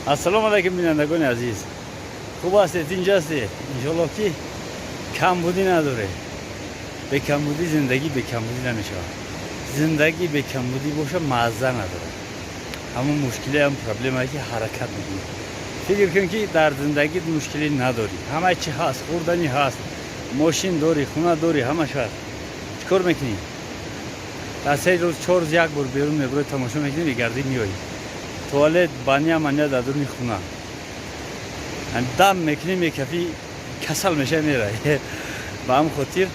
Assalomu alaykum binoandagon aziz. خوب هستید اینجا هستید انشالله که کمبودی نداره. به کمبودی زندگی به کمبودی نمیشه. زندگی به کمبودی باشه مزه نداره. همون مشکلی هم پرابلمایی که حرکت میکنی. فکر کن که در زندگی مشکلی نداری. همه چی هست، خوردنی هست، ماشین داری، خونه داری، همش هست. چیکار میکنی؟ از 3 روز 4 روز یک بار بیرون میبری تماشا میکنی میگردی میایی. توالت بانیا مانیا در درون خونه. دم میکنی میکفی کسل میشه میره. با هم خاطر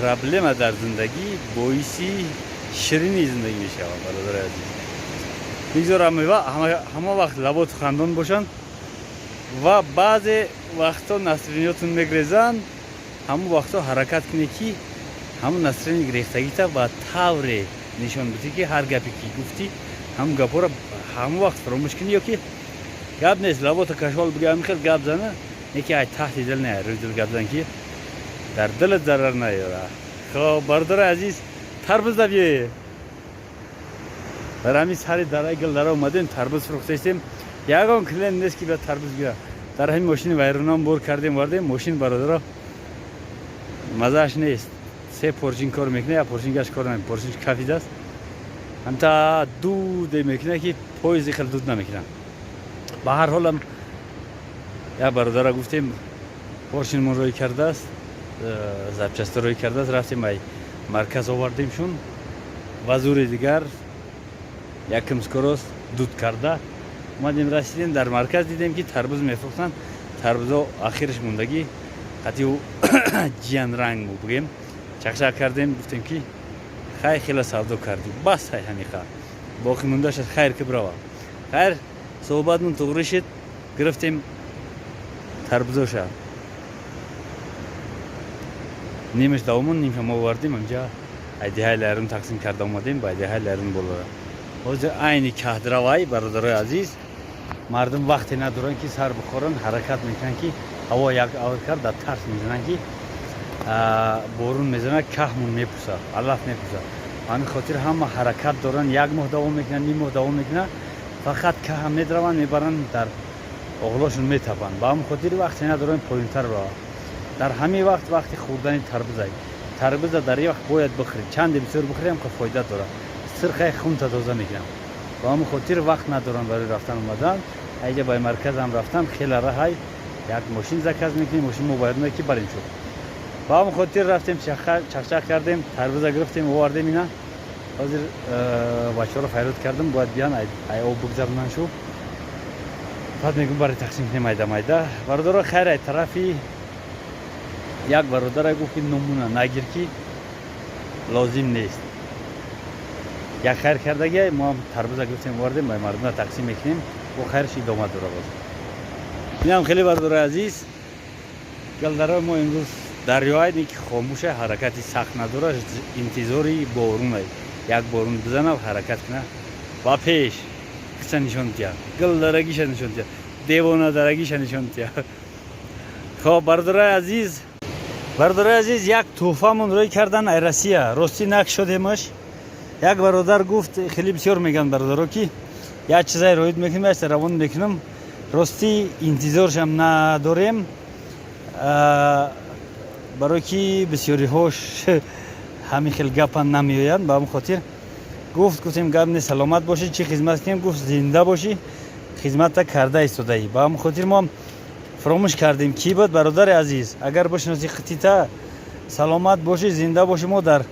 پرابلم در زندگی باعثی شیرینی زندگی میشه برادر عزیز. میگذارم همه وقت لبات خندان باشن و بعض وقتا نسرینیاتون میگریزن، همون وقتا حرکت کنی که همون نسرین گریختگی تا و طور نشان بدی که هر گپی که گفتی همون گپا رو همون وقت فراموش کنی یا که گپ نیست. لبات کشوال بگه همین خیلی گپ زنه یکی ای تحت دل نه روی دل گپ زن که در دلت ضرر نیاره. خب برادر عزیز تربوز بیایید. در همین سری درای گل در اومدیم تربوز فروخته استیم. یکان کلین نیست که به تربوز بیاد. در همین ماشین ویرونام بور کردیم وردیم ماشین برادر مزهش نیست. 3 پورشین کار میکنه یا پورشین گاش کار نمیکنه. پورشین کافی است. هم تا دود میکنه که پاییزی خیلی دود نمیکنه. به هر حال هم یا برادر گفتیم پورشین من روی کرده است. زبچسته روی کرده است. رفتیم به مرکز آوردیم شون و زور دیگر یکم سکروس دود کرده. اومدیم رسیدیم در مرکز دیدیم که تربوز میفروختن. تربوزا آخرش موندگی قطعی جیان رنگ بود بگیم. چکشک کردیم گفتیم که خیلی سودا کردیم بس همین خیر باقی مونده شد خیر که بروا خیر صحبتمون طوری شد گرفتیم تربوزا شد نیمش دومون نیمش ما آوردیم اونجا ایده های لرون تقسیم کرده اومدیم با ایده های لرون بالا حاضر عینی کهدروایی برادرای عزیز مردم وقتی ندارن که سر بخورن حرکت میکنن که هوا یک آور کرد در ترس میزنن که بارون میزنه کهمون میپوسه علف میپوسه. همین خاطر همه حرکت دارن یک ماه دوام میکنن نیم ماه دوام میکنن فقط که هم میدرون میبرن در اغلاشون میتپن. با هم خاطر وقتی ندارن پایینتر راه در همین وقتی خوردن تربوز در یک وقت باید بخورید چند بسیار بخوریم که فایده داره سرخه خون تازه میکنن. با هم خاطر وقت ندارن برای رفتن اومدن اینجا به مرکز هم رفتن خیلی راهی یک ماشین زکاز میکنیم ماشین موبایل میگه بریم شو با هم خاطر رفتیم چخچخ کردیم تربوز گرفتیم آوردیم اینا حاضر بچه‌ها رو فریاد کردم باید بیان ای او بگذارن شو بعد میگم برای تقسیم کنیم مایده برادر خیر طرفی یک برادر گفت که نمونه نگیر که لازم نیست یک خیر کردگی ما هم تربوز گرفتیم آوردیم به مردم تقسیم میکنیم و خیرش ادامه داره باز. اینم خیلی برادر عزیز گلدرا ما امروز دریایی که خاموشه حرکتی سخت نداره انتظاری بارونه یک بارون بزنه و حرکت کنه با پیش کسی نشون دیا گل درگیش نشون دیا دیوانه درگیش نشون دیا. خب برادر عزیز یک توفه من روی کردن ایرسیه راستی نک شدیمش. یک برادر گفت خیلی بسیار میگن برادرها که یک چیزای روید میکنیم است روان میکنم راستی انتظارشم نداریم برای که بسیاری هاش همین خیلی گپ نمیآیند. با هم خاطر گفتیم گپ نه سلامت باشی چی خدمت کنیم گفت زنده باشی خدمت کرده ایستاده‌ای. با هم خاطر ما فراموش کردیم کی بود برادر عزیز اگر بشناسی خطیته سلامت باشی زنده باشی ما در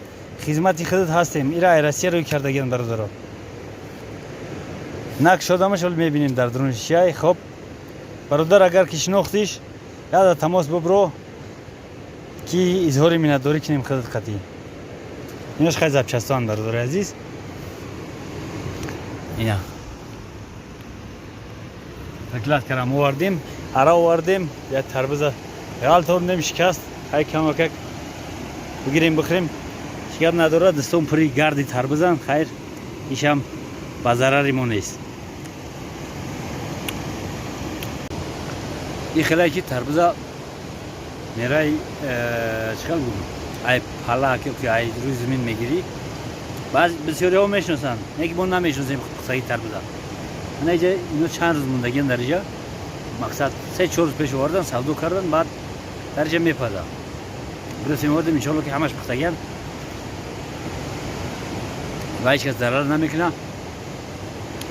خدمت خودت هستیم. ایرا ایرسی روی کردگان برادرها نک شدمش ولی میبینیم در درون شیای. خب برادر اگر که شناختیش یاد تماس ببرو که اظهار منتداری کنیم خودت قطعی. ایناش خیلی زبچستان برادر عزیز اینا فکلات کردم آوردیم ارا آوردیم یا تربوز غال طور نمیشکست خیلی کم وکک بگیریم بخوریم شکر نداره دستون پری گردی تربوزن خیر ایشم با ضرری ما نیست. این خیلی که تربوزا میرای چکار بود ای پلا که ای روی زمین میگیری بعض بسیاری ها میشناسن یکی من نمیشناسیم قصه تربوزا من اینجا اینو چند روز موندگیم در اینجا. مقصد 3-4 روز پیش آوردن سودو کردن بعد در اینجا میپزم. برسیم آوردیم انشالله که همش پختگن و هیچ کس ضرر نمیکنه.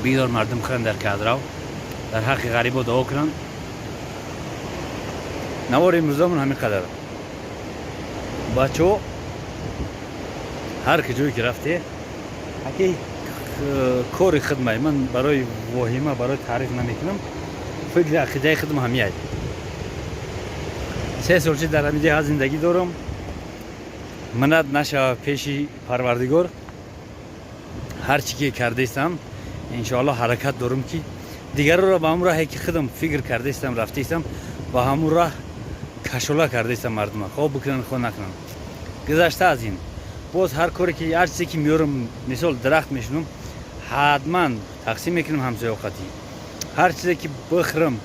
بیدار مردم کنن در کادراو در حق غریبا دعا کنن. نوار امروزمون همین قدر. بچه‌ها هر کجایی که رفته حقی کار خدمت من برای واهمه برای تعریف نمیکنم. فکر عقیده خودم همیه. 3 سالچه در همین جهت زندگی دارم. منت نشه پیشی پروردگار. هر چی که کرده استم انشاءالله حرکت دارم که دیگر را به همون راهی که خودم فکر کرده استم رفته استم و همون راه کشولا کرده استم مردم خواب بکنن خواب نکنن. گذشته از این باز هر کاری که هر چیزی که میارم مثال درخت میشنم حتما تقسیم میکنم همسایه اوقاتی. هر چیزی که بخرم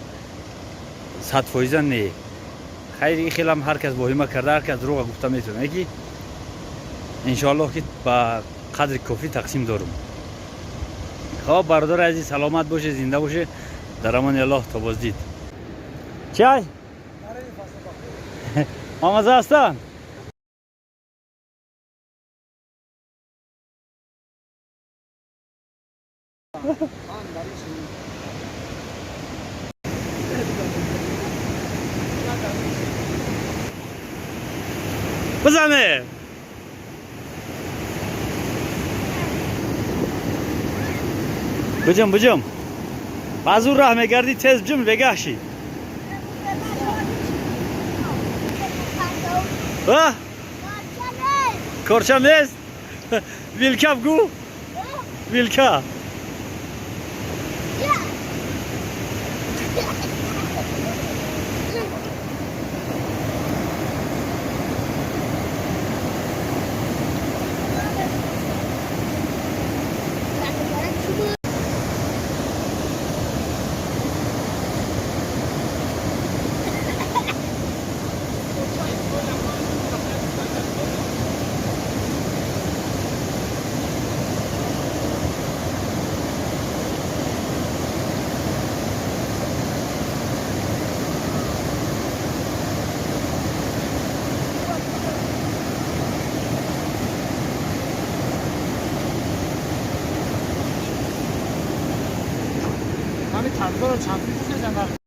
100% نه. خیلی خیلی هم هر کس واهمه کرده هر کس دروغ گفته میتونه که انشاءالله که با قدر کافی تقسیم دارم. خب برادر عزیز سلامت باشه زنده باشه در امان الله تا بازدید. چای؟ آماده هستن؟ بزنه بجم باز اون راه میگردی تیز بجم وگهشی ها کارچم نیست ویلکا بگو ویلکا همین تنظور رو چند پیش بزن وقت